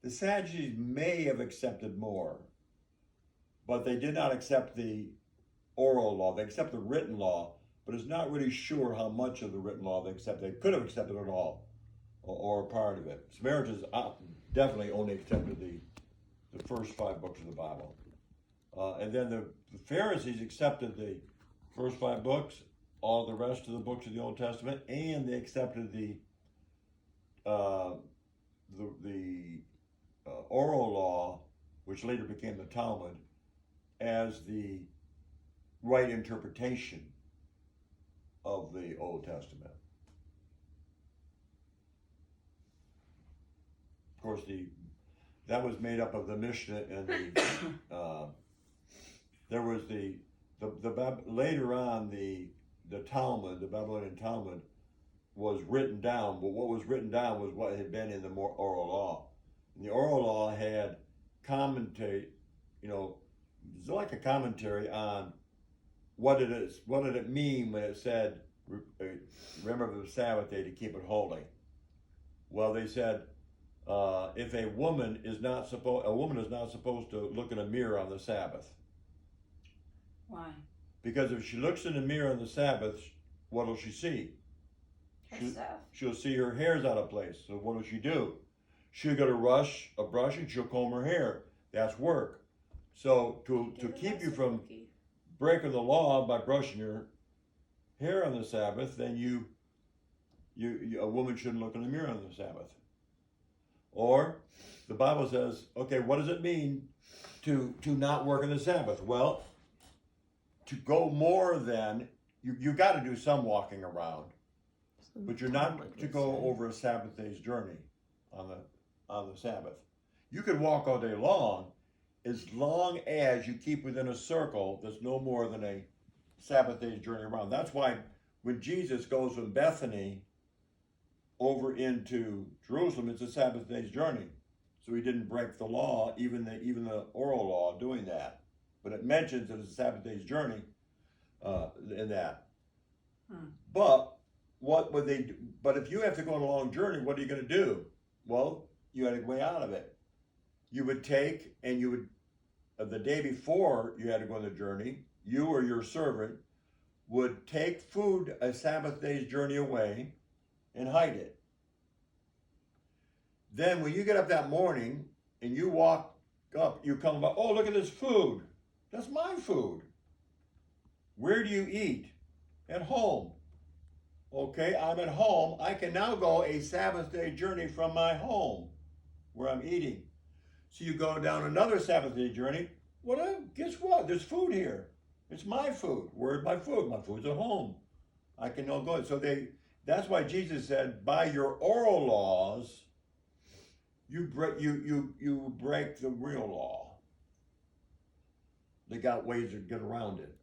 The Sadducees may have accepted more, but they did not accept the oral law. They accept the written law, but it's not really sure how much of the written law they accept. They could have accepted it all, or a part of it. Samaritans definitely only accepted the first 5 books of the Bible. And then the Pharisees accepted the first 5 books, all the rest of the books of the Old Testament, and they accepted the oral law, which later became the Talmud, as the right interpretation of the Old Testament. Of course, that was made up of the Mishnah and there was later on the Talmud, the Babylonian Talmud, was written down, but what was written down was what had been in the oral law. And the oral law had commentary, it's like a commentary on what did it mean when it said, remember the Sabbath day to keep it holy. Well, they said, if a woman is not supposed to look in a mirror on the Sabbath. Why? Because if she looks in the mirror on the Sabbath, what will she see? She'll see her hair's out of place. So what will she do? She'll get a brush and she'll comb her hair. That's work. So to keep you from breaking the law by brushing your hair on the Sabbath, then a woman shouldn't look in the mirror on the Sabbath. Or the Bible says, okay, what does it mean to not work on the Sabbath? Well, to go more than you got to do some walking around, but you're not to go over a Sabbath day's journey on the Sabbath. You could walk all day long as you keep within a circle that's no more than a Sabbath day's journey around. That's why when Jesus goes from Bethany over into Jerusalem, it's a Sabbath day's journey. So he didn't break the law, even the oral law, doing that. But it mentions that it's a Sabbath day's journey in that. But what would they do? But if you have to go on a long journey, what are you going to do? Well, you had a way out of it. You would take, and you would, the day before you had to go on the journey, you or your servant would take food a Sabbath day's journey away and hide it. Then when you get up that morning and you walk up, you come about, oh, look at this food. That's my food. Where do you eat? At home. Okay, I'm at home. I can now go a Sabbath day journey from my home where I'm eating. So you go down another Sabbath day journey. Guess what? There's food here. It's my food. Where's my food? My food's at home. I can now go. So that's why Jesus said, by your oral laws, you break the real law. They got ways to get around it.